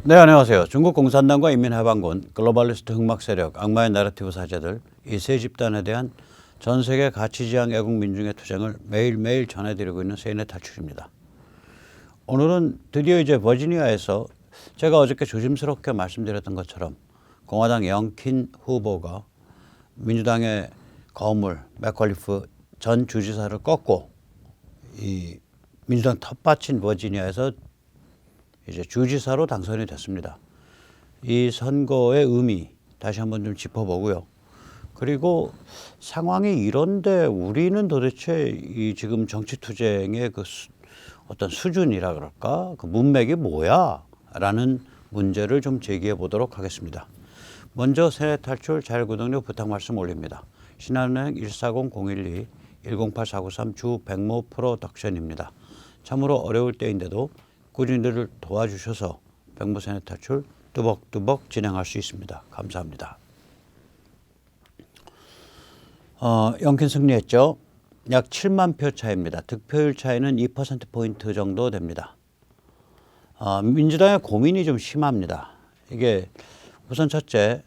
네, 안녕하세요. 중국 공산당과 인민해방군, 글로벌리스트 흑막 세력, 악마의 내러티브 사제들 이 세 집단에 대한 전 세계 가치지향 애국 민중의 투쟁을 매일매일 전해드리고 있는 세인의 탈출입니다. 오늘은 드디어 이제 버지니아에서 제가 어저께 조심스럽게 말씀드렸던 것처럼 공화당 영킨 후보가 민주당의 거물 맥컬리프 전 주지사를 꺾고 이 민주당 텃밭인 버지니아에서 이제 주지사로 당선이 됐습니다. 이 선거의 의미 다시 한번 좀 짚어보고요. 그리고 상황이 이런데 우리는 도대체 이 지금 정치 투쟁의 그 어떤 수준이라 그럴까? 그 문맥이 뭐야? 라는 문제를 좀 제기해 보도록 하겠습니다. 먼저 세뇌 탈출 자율 구독료 부탁 말씀 올립니다. 신한은행 140-012-108493 주 백모 프로덕션입니다. 참으로 어려울 때인데도 꾸준히들 도와주셔서 백모 세뇌 탈출 뚜벅뚜벅 진행할 수 있습니다. 감사합니다. 영킨 승리했죠. 약 7만 표 차이입니다. 득표율 차이는 2%포인트 정도 됩니다. 민주당의 고민이 좀 심합니다. 이게 우선 첫째,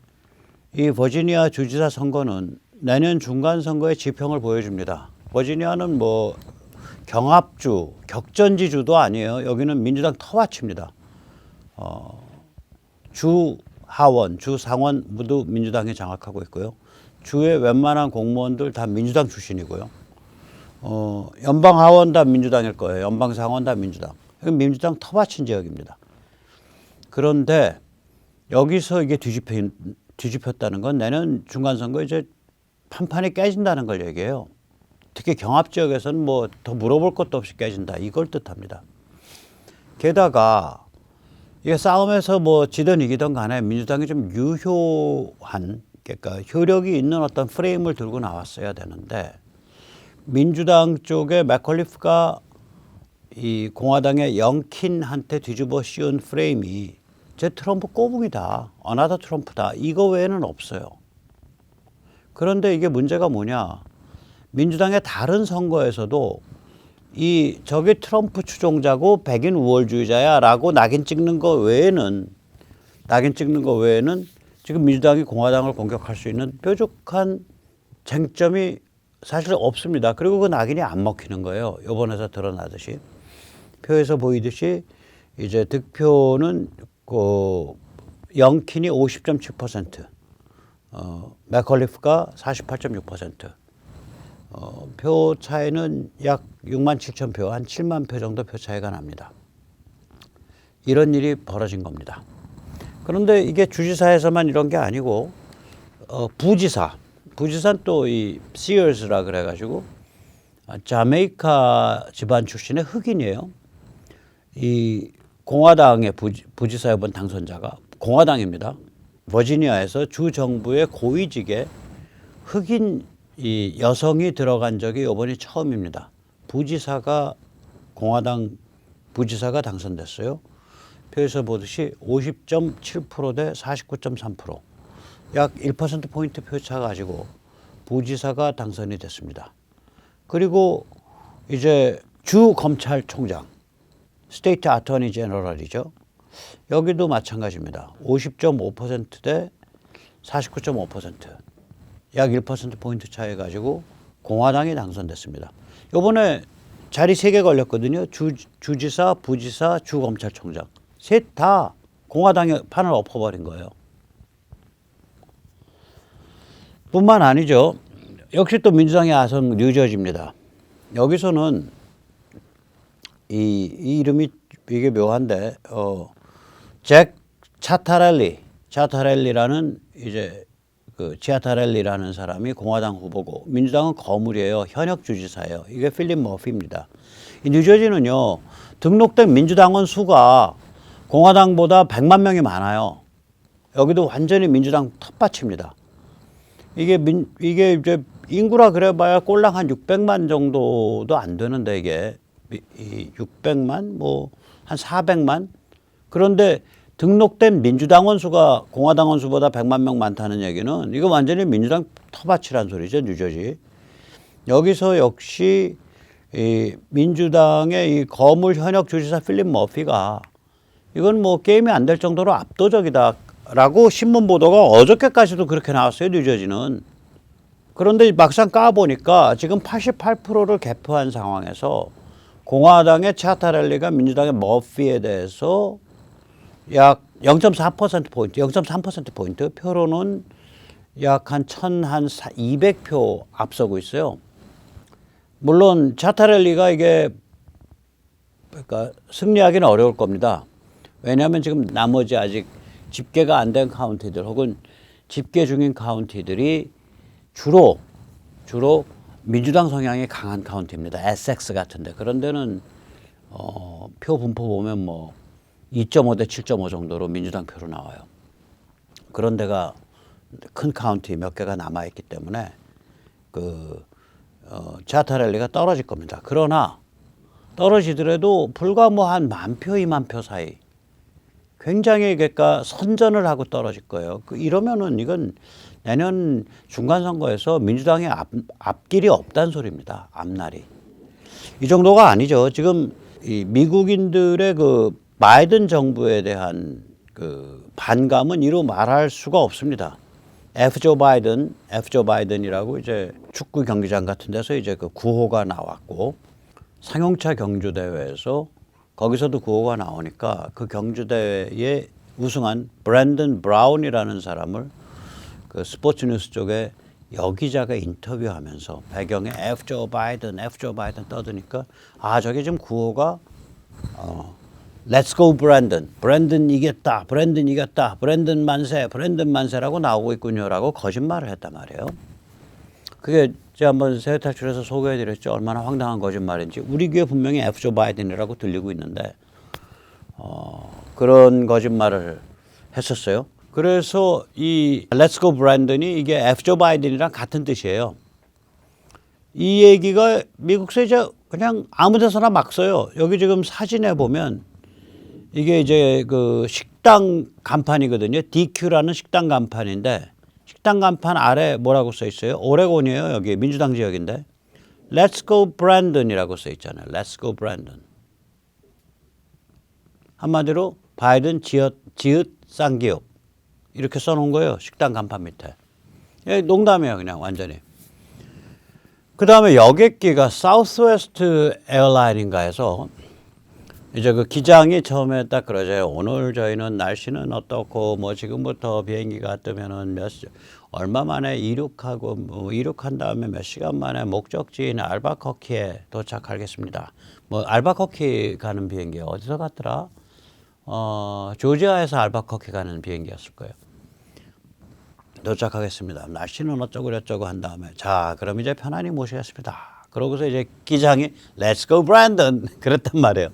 이 버지니아 주지사 선거는 내년 중간 선거의 지평을 보여줍니다. 버지니아는 뭐 경합주, 격전지주도 아니에요. 여기는 민주당 터밭입니다. 주 하원, 주 상원 모두 민주당이 장악하고 있고요. 주의 웬만한 공무원들 다 민주당 출신이고요. 연방 하원 다 민주당일 거예요. 연방 상원 다 민주당. 민주당 터받친 지역입니다. 그런데 여기서 이게 뒤집혔다는 건 내년 중간선거 이제 판판이 깨진다는 걸 얘기해요. 특히 경합 지역에서는 뭐 더 물어볼 것도 없이 깨진다. 이걸 뜻합니다. 게다가 이게 싸움에서 뭐 지든 이기든 간에 민주당이 좀 유효한, 그러니까 효력이 있는 어떤 프레임을 들고 나왔어야 되는데 민주당 쪽에 맥컬리프가 이 공화당의 영킨한테 뒤집어 씌운 프레임이 제 트럼프 꼬붕이다. 어나더 트럼프다. 이거 외에는 없어요. 그런데 이게 문제가 뭐냐. 민주당의 다른 선거에서도 이 저게 트럼프 추종자고 백인 우월주의자야 라고 낙인 찍는 거 외에는 지금 민주당이 공화당을 공격할 수 있는 뾰족한 쟁점이 사실 없습니다. 그리고 그 낙인이 안 먹히는 거예요. 이번에서 드러나듯이. 표에서 보이듯이 이제 득표는 그 영킨이 50.7%, 맥컬리프가 48.6%. 표 차이는 약 6만 7천 표, 한 7만 표 정도 표 차이가 납니다. 이런 일이 벌어진 겁니다. 그런데 이게 주지사에서만 이런 게 아니고 부지사는 또 이 시어스라 그래가지고 자메이카 집안 출신의 흑인이에요. 이 공화당의 부지사 이번 당선자가 공화당입니다. 버지니아에서 주 정부의 고위직에 흑인 이 여성이 들어간 적이 이번이 처음입니다. 공화당 부지사가 당선됐어요. 표에서 보듯이 50.7% 대 49.3%, 약 1%포인트 표차 가지고 부지사가 당선이 됐습니다. 그리고 이제 주 검찰총장, 스테이트 아토니 제너럴이죠. 여기도 마찬가지입니다. 50.5% 대 49.5%. 약 1%포인트 차이 가지고 공화당이 당선됐습니다. 이번에 자리 3개 걸렸거든요. 주지사, 부지사, 주검찰총장. 셋 다 공화당이 판을 엎어버린 거예요. 뿐만 아니죠. 역시 또 민주당의 아성 뉴저지입니다. 여기서는 이 이름이 이게 묘한데, 잭 차타렐리라는 이제 그 치아타렐리라는 사람이 공화당 후보고 민주당은 거물이에요. 현역 주지사예요. 이게 필립 머피입니다. 이 뉴저지는요. 등록된 민주당원 수가 공화당보다 100만 명이 많아요. 여기도 완전히 민주당 텃밭입니다. 이게 이제 인구라 그래봐야 꼴랑 한 600만 정도도 안 되는데 이게 600만 뭐 한 400만. 그런데 등록된 민주당원 수가 공화당원 수보다 100만 명 많다는 얘기는 이거 완전히 민주당 텃밭이란 소리죠. 뉴저지. 여기서 역시 이 민주당의 이 거물 현역 주지사 필립 머피가 이건 뭐 게임이 안 될 정도로 압도적이다라고 신문 보도가 어저께까지도 그렇게 나왔어요, 뉴저지는. 그런데 막상 까보니까 지금 88%를 개표한 상황에서 공화당의 차타렐리가 민주당의 머피에 대해서 약 0.4%포인트, 0.3%포인트 표로는 약 한 200표 앞서고 있어요. 물론 차타렐리가 이게 그러니까 승리하기는 어려울 겁니다. 왜냐하면 지금 나머지 아직 집계가 안 된 카운티들 혹은 집계 중인 카운티들이 주로 민주당 성향이 강한 카운티입니다. 에섹스 같은데 그런 데는 표 분포 보면 뭐 2.5 대 7.5 정도로 민주당 표로 나와요. 그런 데가 큰 카운티 몇 개가 남아 있기 때문에 차타렐리가 떨어질 겁니다. 그러나 떨어지더라도 불과 뭐 한 10,000표, 20,000표 사이 굉장히 그러니까 선전을 하고 떨어질 거예요. 이러면은 이건 내년 중간선거에서 민주당의 앞길이 없다는 소리입니다. 앞날이. 이 정도가 아니죠. 지금 이 미국인들의 그 바이든 정부에 대한 그 반감은 이루 말할 수가 없습니다. F.조 바이든이라고 이제 축구 경기장 같은 데서 이제 그 구호가 나왔고 상용차 경주대회에서 거기서도 구호가 나오니까 그 경주대회에 우승한 브랜든 브라운이라는 사람을 그 스포츠 뉴스 쪽에 여기자가 인터뷰하면서 배경에 F.조 바이든 떠드니까 아 저게 지금 구호가 Let's go 브랜든, 브랜든 이겼다, 브랜든 만세라고 나오고 있군요라고 거짓말을 했단 말이에요. 그게 제가 한번 세계탈출에서 소개해드렸죠. 얼마나 황당한 거짓말인지. 우리 귀에 분명히 F.조 바이든이라고 들리고 있는데 그런 거짓말을 했었어요. 그래서 이 Let's go 브랜든이 이게 F.조 바이든이랑 같은 뜻이에요. 이 얘기가 미국에서 이제 그냥 아무 데서나 막 써요. 여기 지금 사진에 보면 이게 이제 그 식당 간판이거든요. DQ라는 식당 간판인데 식당 간판 아래 뭐라고 써 있어요? 오레곤이에요. 여기 민주당 지역인데 Let's go 브랜든이라고 써 있잖아요. Let's go 브랜든. 한마디로 바이든 지읒 쌍기역 이렇게 써놓은 거예요. 식당 간판 밑에. 농담이에요. 그냥 완전히. 그 다음에 여객기가 사우스웨스트 에어라인인가 해서 이제 그 기장이 처음에 딱 그러죠. 오늘 저희는 날씨는 어떻고 뭐 지금부터 비행기가 뜨면은 얼마 만에 이륙하고 뭐 이륙한 다음에 몇 시간 만에 목적지인 알바커키에 도착하겠습니다. 뭐 알바커키 가는 비행기 어디서 갔더라? 조지아에서 알바커키 가는 비행기였을 거예요. 도착하겠습니다. 날씨는 어쩌고 저쩌고 한 다음에 자 그럼 이제 편안히 모시겠습니다. 그러고서 이제 기장이 Let's go 브랜든 그랬단 말이에요.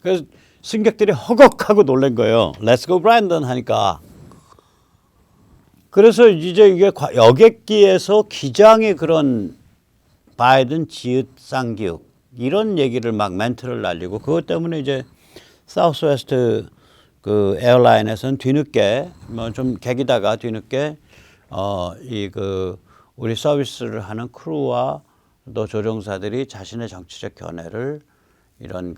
그래서 승객들이 허걱하고 놀란 거예요. Let's go 브랜든 하니까. 그래서 이제 이게 여객기에서 기장이 그런 바이든 지읒 쌍기역 이런 얘기를 막 멘트를 날리고 그것 때문에 이제 사우스웨스트 그 에어라인에서는 뒤늦게 뭐 좀 개기다가 뒤늦게 우리 서비스를 하는 크루와 또 조종사들이 자신의 정치적 견해를 이런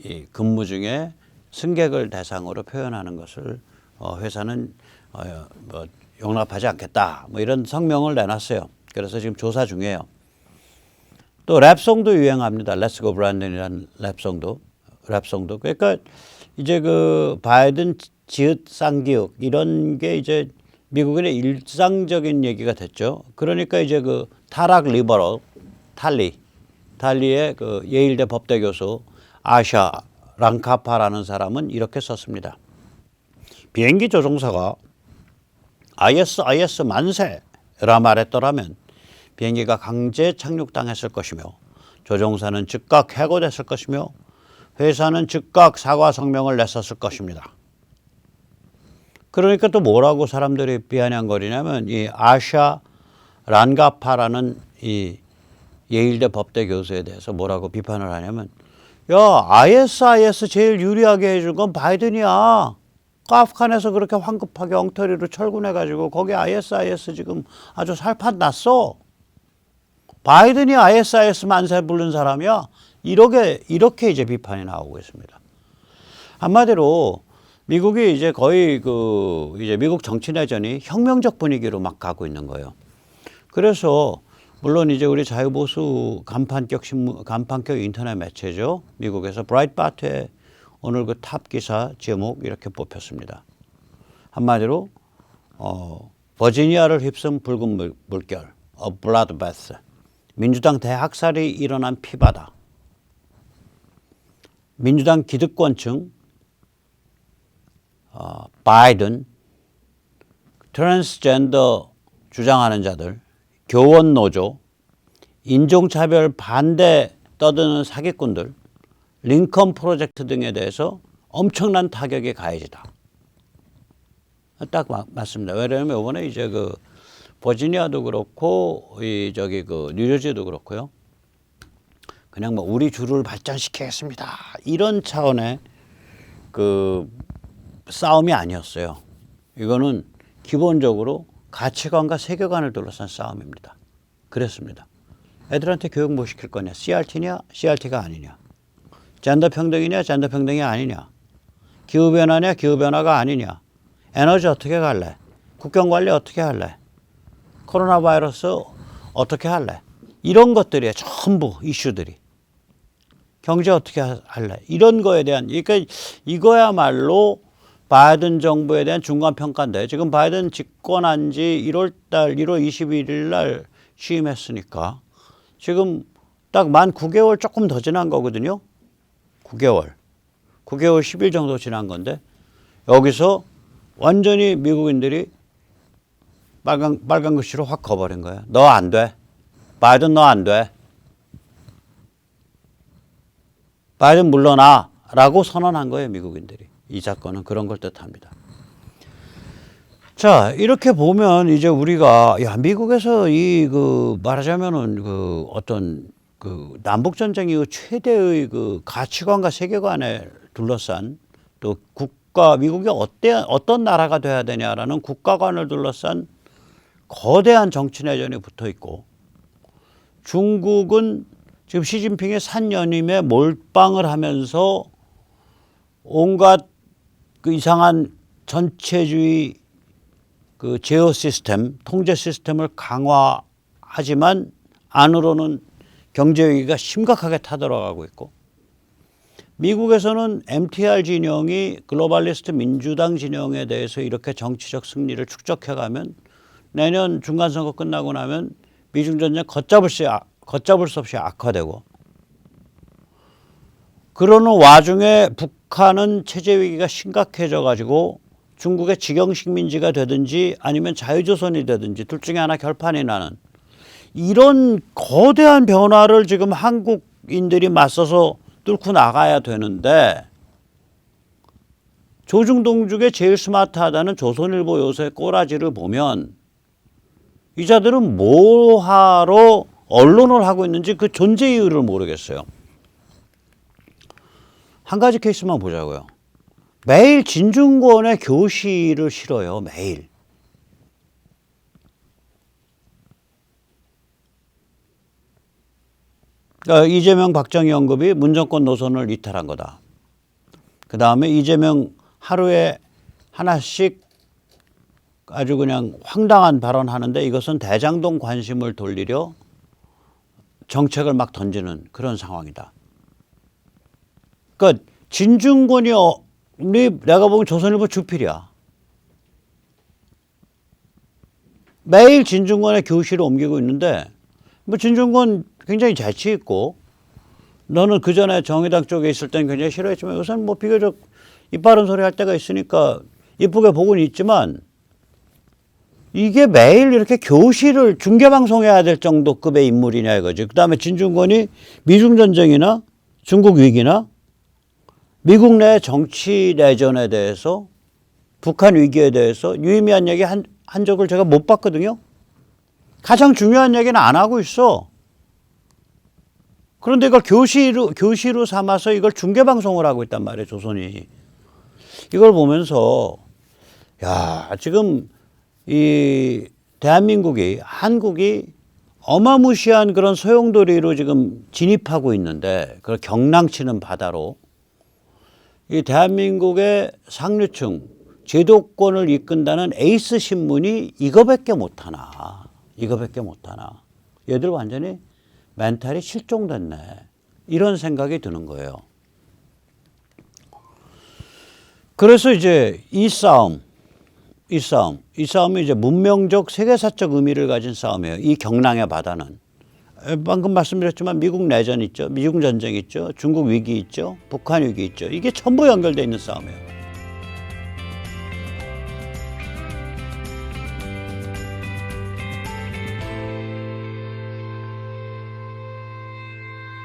이 근무 중에 승객을 대상으로 표현하는 것을 회사는 뭐 용납하지 않겠다. 뭐 이런 성명을 내놨어요. 그래서 지금 조사 중이에요. 또 랩송도 유행합니다. Let's go 브랜든이라는 랩송도. 그러니까 이제 그 바이든 지읒 쌍기역 이런 게 이제 미국인의 일상적인 얘기가 됐죠. 그러니까 이제 그 타락 리버럴 탈리의 그 예일대 법대 교수 아샤 랑카파라는 사람은 이렇게 썼습니다. 비행기 조종사가 IS 만세라 말했더라면 비행기가 강제 착륙당했을 것이며 조종사는 즉각 해고됐을 것이며 회사는 즉각 사과 성명을 냈었을 것입니다. 그러니까 또 뭐라고 사람들이 비아냥거리냐면 이 아샤 란가파라는 이 예일대 법대 교수에 대해서 뭐라고 비판을 하냐면 야 IS 제일 유리하게 해준 건 바이든이야. 카프칸에서 그렇게 황급하게 엉터리로 철군해가지고 거기 IS 지금 아주 살판 났어. 바이든이 IS 만세 부른 사람이야. 이렇게 이제 비판이 나오고 있습니다. 한마디로 미국이 이제 거의 이제 미국 정치 내전이 혁명적 분위기로 막 가고 있는 거예요. 그래서 물론 이제 우리 자유보수 간판격 인터넷 매체죠. 미국에서 브라이트바트의 오늘 그 탑 기사 제목 이렇게 뽑혔습니다. 한마디로 버지니아를 휩쓴 붉은 물결, A Bloodbath. 민주당 대학살이 일어난 피바다. 민주당 기득권층, 바이든, 트랜스젠더 주장하는 자들, 교원 노조, 인종차별 반대 떠드는 사기꾼들, 링컨 프로젝트 등에 대해서 엄청난 타격이 가해지다. 딱 맞습니다. 왜냐하면 이번에 이제 버지니아도 그렇고 뉴저지도 그렇고요. 그냥 뭐 우리 주를 발전시키겠습니다. 이런 차원의 싸움이 아니었어요. 이거는 기본적으로 가치관과 세계관을 둘러싼 싸움입니다. 그랬습니다. 애들한테 교육 뭐 시킬 거냐? CRT냐? CRT가 아니냐? 젠더 평등이냐? 젠더 평등이 아니냐? 기후변화냐? 기후변화가 아니냐? 에너지 어떻게 갈래? 국경관리 어떻게 할래? 코로나 바이러스 어떻게 할래? 이런 것들이에요. 전부 이슈들이. 경제 어떻게 할래? 이런 거에 대한, 그러니까 이거야말로 바이든 정부에 대한 중간평가인데, 지금 바이든 집권한 지 1월 21일 날 취임했으니까 지금 딱 만 9개월 조금 더 지난 거거든요. 9개월 10일 정도 지난 건데, 여기서 완전히 미국인들이 빨간 글씨로 확 거버린 거예요. 너 안 돼. 바이든 너 안 돼. 바이든 물러나 라고 선언한 거예요, 미국인들이. 이 사건은 그런 걸 뜻합니다. 자, 이렇게 보면 이제 우리가 미국에서 말하자면은 어떤 남북 전쟁 이후 최대의 가치관과 세계관에 둘러싼, 또 미국이 어떤 나라가 돼야 되냐라는 국가관을 둘러싼 거대한 정치 내전이 붙어 있고, 중국은 지금 시진핑의 산연임에 몰빵을 하면서 온갖 이상한 전체주의 제어 시스템, 통제 시스템을 강화하지만 안으로는 경제 위기가 심각하게 타들어가고 있고, 미국에서는 MTR 진영이 글로벌리스트 민주당 진영에 대해서 이렇게 정치적 승리를 축적해가면 내년 중간선거 끝나고 나면 미중 전쟁 걷잡을 수 없이 악화되고, 그러는 와중에 북한은 체제 위기가 심각해져 가지고 중국의 직영식민지가 되든지 아니면 자유조선이 되든지 둘 중에 하나 결판이 나는 이런 거대한 변화를 지금 한국인들이 맞서서 뚫고 나가야 되는데, 조중동죽의 제일 스마트하다는 조선일보 요새 꼬라지를 보면 이 자들은 뭐하러 언론을 하고 있는지 그 존재 이유를 모르겠어요. 한 가지 케이스만 보자고요. 매일 진중권의 교실을 실어요. 매일. 그러니까 이재명 박정희 언급이 문정권 노선을 이탈한 거다. 그 다음에 이재명 하루에 하나씩 아주 그냥 황당한 발언하는데, 이것은 대장동 관심을 돌리려 정책을 막 던지는 그런 상황이다. 그러니까 진중권이 내가 보면 조선일보 주필이야. 매일 진중권의 교실을 옮기고 있는데, 뭐 진중권 굉장히 재치 있고, 너는 그 전에 정의당 쪽에 있을 때는 굉장히 싫어했지만 요새는 뭐 비교적 입 바른 소리 할 때가 있으니까 이쁘게 보고는 있지만, 이게 매일 이렇게 교실을 중계방송해야 될 정도급의 인물이냐 이거지. 그 다음에 진중권이 미중전쟁이나 중국 위기나 미국 내 정치 내전에 대해서, 북한 위기에 대해서 유의미한 얘기 한 적을 제가 못 봤거든요. 가장 중요한 얘기는 안 하고 있어. 그런데 이걸 교시로 삼아서 이걸 중계방송을 하고 있단 말이에요, 조선이. 이걸 보면서, 지금 한국이 어마무시한 그런 소용돌이로 지금 진입하고 있는데, 그걸 경랑치는 바다로, 이 대한민국의 상류층 제도권을 이끈다는 에이스 신문이 이거밖에 못하나. 이거밖에 못하나. 얘들 완전히 멘탈이 실종됐네. 이런 생각이 드는 거예요. 그래서 이제 이 싸움이 이제 문명적 세계사적 의미를 가진 싸움이에요. 이 경랑의 바다는. 방금 말씀드렸지만 미국 내전 있죠. 미중 전쟁 있죠. 중국 위기 있죠. 북한 위기 있죠. 이게 전부 연결되어 있는 싸움이에요.